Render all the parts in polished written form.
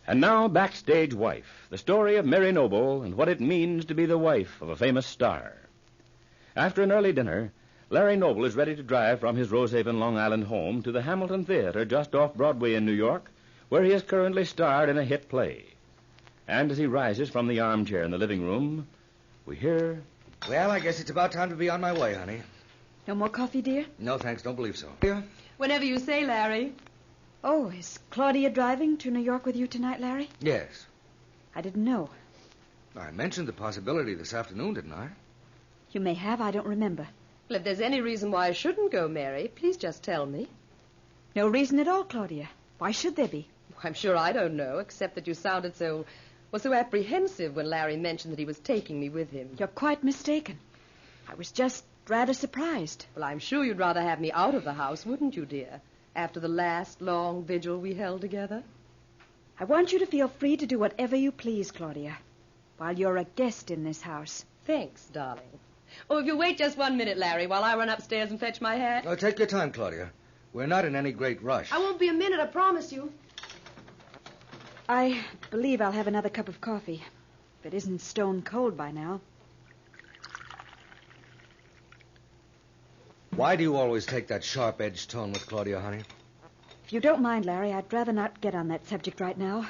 And now, Backstage Wife, the story of Mary Noble and what it means to be the wife of a famous star. After an early dinner, Larry Noble is ready to drive from his Rosehaven, Long Island home to the Hamilton Theater just off Broadway in New York, where he has currently starred in a hit play. And as he rises from the armchair in the living room, we hear... Well, I guess it's about time to be on my way, honey. No more coffee, dear? No, thanks. Don't believe so. Whenever you say, Larry. Oh, is Claudia driving to New York with you tonight, Larry? Yes. I didn't know. I mentioned the possibility this afternoon, didn't I? You may have. I don't remember. Well, if there's any reason why I shouldn't go, Mary, please just tell me. No reason at all, Claudia. Why should there be? I'm sure I don't know, except that you sounded so apprehensive when Larry mentioned that he was taking me with him. You're quite mistaken. I was just rather surprised. Well, I'm sure you'd rather have me out of the house, wouldn't you, dear? After the last long vigil we held together? I want you to feel free to do whatever you please, Claudia, while you're a guest in this house. Thanks, darling. Oh, if you'll wait just 1 minute, Larry, while I run upstairs and fetch my hat. Oh, take your time, Claudia. We're not in any great rush. I won't be a minute, I promise you. I believe I'll have another cup of coffee. If it isn't stone cold by now. Why do you always take that sharp-edged tone with Claudia, honey? If you don't mind, Larry, I'd rather not get on that subject right now.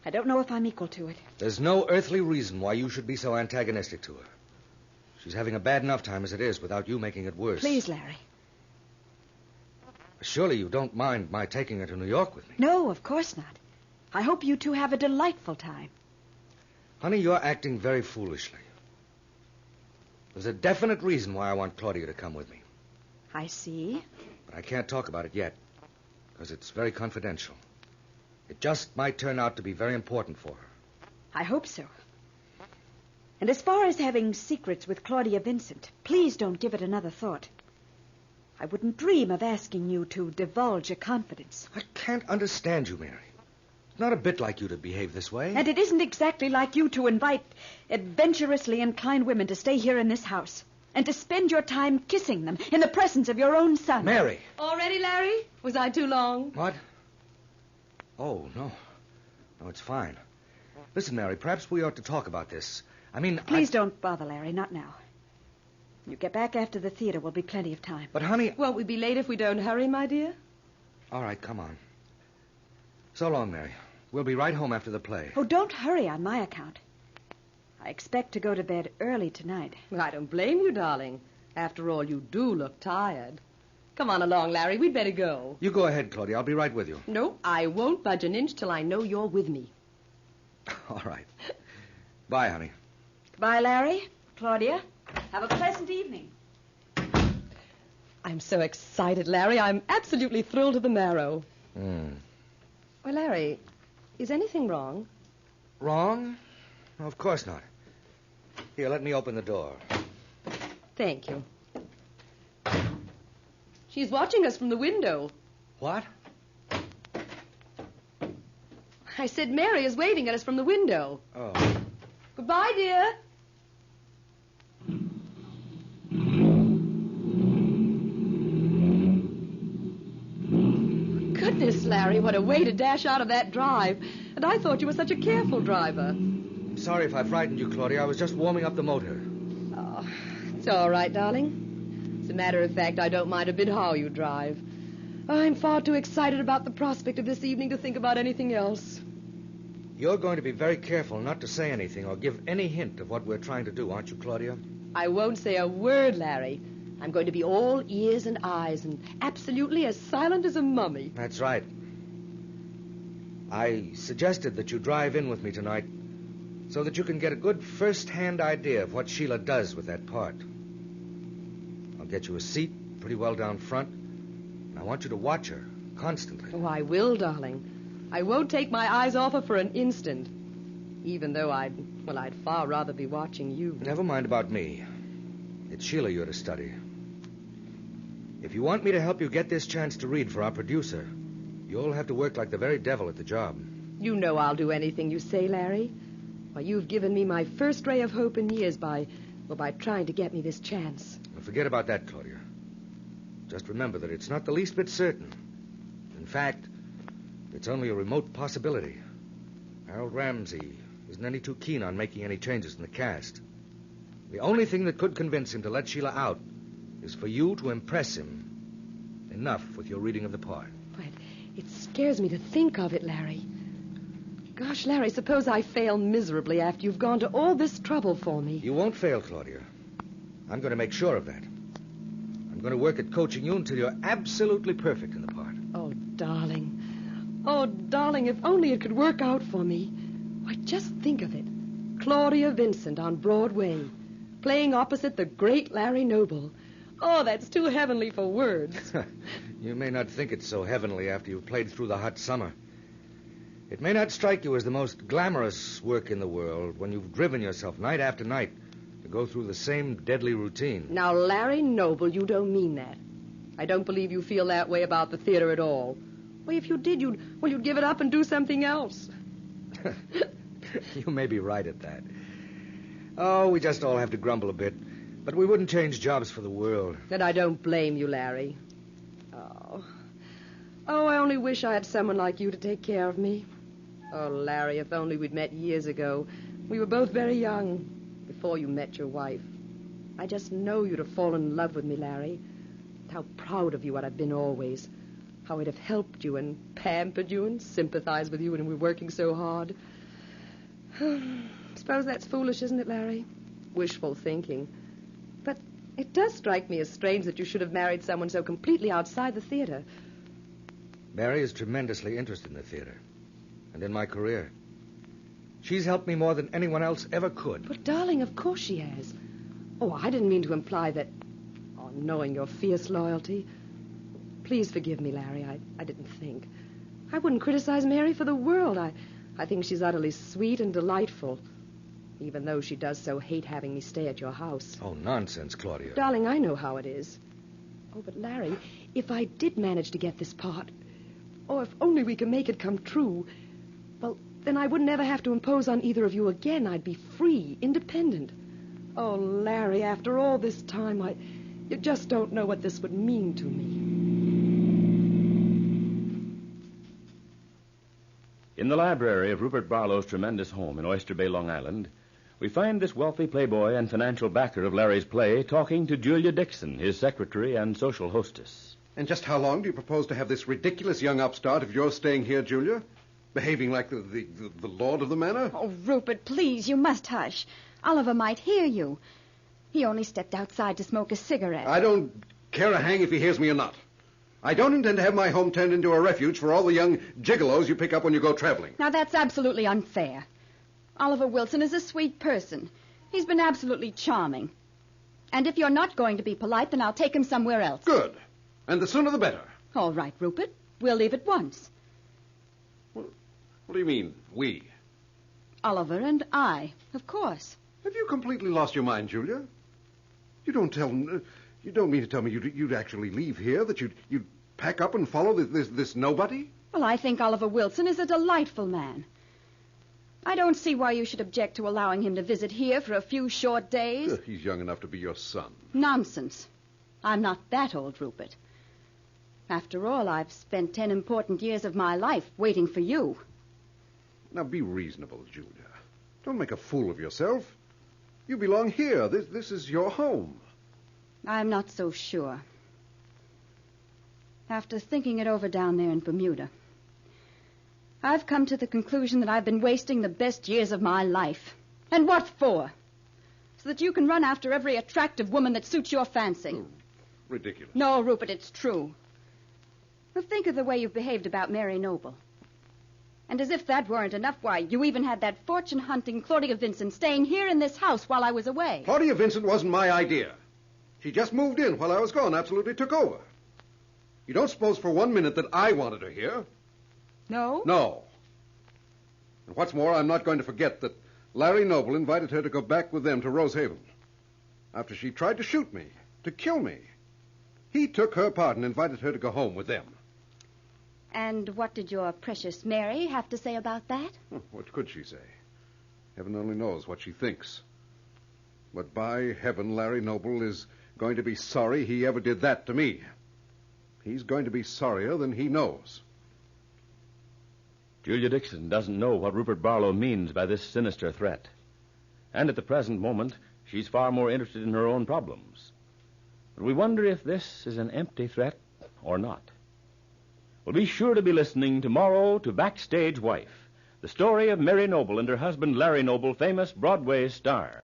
I don't know if I'm equal to it. There's no earthly reason why you should be so antagonistic to her. She's having a bad enough time as it is without you making it worse. Please, Larry. Surely you don't mind my taking her to New York with me? No, of course not. I hope you two have a delightful time. Honey, you're acting very foolishly. There's a definite reason why I want Claudia to come with me. I see. But I can't talk about it yet, because it's very confidential. It just might turn out to be very important for her. I hope so. And as far as having secrets with Claudia Vincent, please don't give it another thought. I wouldn't dream of asking you to divulge a confidence. I can't understand you, Mary. It's not a bit like you to behave this way. And it isn't exactly like you to invite adventurously inclined women to stay here in this house and to spend your time kissing them in the presence of your own son. Mary! All ready, Larry? Was I too long? What? Oh, no. No, it's fine. Listen, Mary, perhaps we ought to talk about this. Please don't bother, Larry, not now. When you get back after the theater, will be plenty of time. But, honey... Won't we be late if we don't hurry, my dear? All right, come on. So long, Mary. We'll be right home after the play. Oh, don't hurry on my account. I expect to go to bed early tonight. Well, I don't blame you, darling. After all, you do look tired. Come on along, Larry. We'd better go. You go ahead, Claudia. I'll be right with you. No, I won't budge an inch till I know you're with me. All right. Bye, honey. Goodbye, Larry. Claudia, have a pleasant evening. I'm so excited, Larry. I'm absolutely thrilled to the marrow. Well, Larry, is anything wrong? Wrong? No, of course not. Here, let me open the door. Thank you. She's watching us from the window. What? I said Mary is waving at us from the window. Oh. Goodbye, dear. Goodness, Larry, what a way to dash out of that drive. And I thought you were such a careful driver. I'm sorry if I frightened you, Claudia. I was just warming up the motor. Oh, it's all right, darling. As a matter of fact, I don't mind a bit how you drive. I'm far too excited about the prospect of this evening to think about anything else. You're going to be very careful not to say anything or give any hint of what we're trying to do, aren't you, Claudia? I won't say a word, Larry. I'm going to be all ears and eyes and absolutely as silent as a mummy. That's right. I suggested that you drive in with me tonight so that you can get a good first-hand idea of what Sheila does with that part. I'll get you a seat pretty well down front, and I want you to watch her constantly. Oh, I will, darling. I won't take my eyes off her for an instant, even though I'd far rather be watching you. Never mind about me. It's Sheila you're to study. If you want me to help you get this chance to read for our producer, you'll have to work like the very devil at the job. You know I'll do anything you say, Larry. Why, you've given me my first ray of hope in years by trying to get me this chance. Well, forget about that, Claudia. Just remember that it's not the least bit certain. In fact, it's only a remote possibility. Harold Ramsey isn't any too keen on making any changes in the cast. The only thing that could convince him to let Sheila out is for you to impress him enough with your reading of the part. But it scares me to think of it, Larry. Gosh, Larry, suppose I fail miserably after you've gone to all this trouble for me. You won't fail, Claudia. I'm going to make sure of that. I'm going to work at coaching you until you're absolutely perfect in the part. Oh, darling. Oh, darling, if only it could work out for me. Why, just think of it. Claudia Vincent on Broadway, playing opposite the great Larry Noble. Oh, that's too heavenly for words. You may not think it's so heavenly after you've played through the hot summer. It may not strike you as the most glamorous work in the world when you've driven yourself night after night to go through the same deadly routine. Now, Larry Noble, you don't mean that. I don't believe you feel that way about the theater at all. Well, if you did, you'd give it up and do something else. You may be right at that. Oh, we just all have to grumble a bit. But we wouldn't change jobs for the world. And I don't blame you, Larry. Oh, I only wish I had someone like you to take care of me. Oh, Larry, if only we'd met years ago. We were both very young, before you met your wife. I just know you'd have fallen in love with me, Larry. How proud of you I'd have been always. How I'd have helped you and pampered you and sympathized with you when we were working so hard. Suppose that's foolish, isn't it, Larry? Wishful thinking. But it does strike me as strange that you should have married someone so completely outside the theater. Mary is tremendously interested in the theater and in my career. She's helped me more than anyone else ever could. But, darling, of course she has. Oh, I didn't mean to imply that... Oh, knowing your fierce loyalty... Please forgive me, Larry. I didn't think. I wouldn't criticize Mary for the world. I think she's utterly sweet and delightful, even though she does so hate having me stay at your house. Oh, nonsense, Claudia. Darling, I know how it is. Oh, but Larry, if I did manage to get this part, or if only we can make it come true, well, then I wouldn't ever have to impose on either of you again. I'd be free, independent. Oh, Larry, after all this time, you just don't know what this would mean to me. In the library of Rupert Barlow's tremendous home in Oyster Bay, Long Island, we find this wealthy playboy and financial backer of Larry's play talking to Julia Dixon, his secretary and social hostess. And just how long do you propose to have this ridiculous young upstart of yours staying here, Julia? Behaving like the lord of the manor? Oh, Rupert, please, you must hush. Oliver might hear you. He only stepped outside to smoke a cigarette. I don't care a hang if he hears me or not. I don't intend to have my home turned into a refuge for all the young gigolos you pick up when you go traveling. Now, that's absolutely unfair. Oliver Wilson is a sweet person. He's been absolutely charming. And if you're not going to be polite, then I'll take him somewhere else. Good. And the sooner the better. All right, Rupert. We'll leave at once. What do you mean, we? Oliver and I, of course. Have you completely lost your mind, Julia? You don't mean to tell me you'd actually leave here, that you'd pack up and follow this nobody? Well, I think Oliver Wilson is a delightful man. I don't see why you should object to allowing him to visit here for a few short days. He's young enough to be your son. Nonsense. I'm not that old, Rupert. After all, I've spent 10 important years of my life waiting for you. Now, be reasonable, Julia. Don't make a fool of yourself. You belong here. This is your home. I'm not so sure. After thinking it over down there in Bermuda, I've come to the conclusion that I've been wasting the best years of my life. And what for? So that you can run after every attractive woman that suits your fancy. Oh, ridiculous. No, Rupert, it's true. Well, think of the way you've behaved about Mary Noble. And as if that weren't enough, why, you even had that fortune-hunting Claudia Vincent staying here in this house while I was away. Claudia Vincent wasn't my idea. She just moved in while I was gone, absolutely took over. You don't suppose for 1 minute that I wanted her here? No? No. And what's more, I'm not going to forget that Larry Noble invited her to go back with them to Rosehaven. After she tried to shoot me, to kill me. He took her part and invited her to go home with them. And what did your precious Mary have to say about that? What could she say? Heaven only knows what she thinks. But by heaven, Larry Noble is going to be sorry he ever did that to me. He's going to be sorrier than he knows. Julia Dixon doesn't know what Rupert Barlow means by this sinister threat. And at the present moment, she's far more interested in her own problems. But we wonder if this is an empty threat or not. Well, be sure to be listening tomorrow to Backstage Wife, the story of Mary Noble and her husband Larry Noble, famous Broadway star.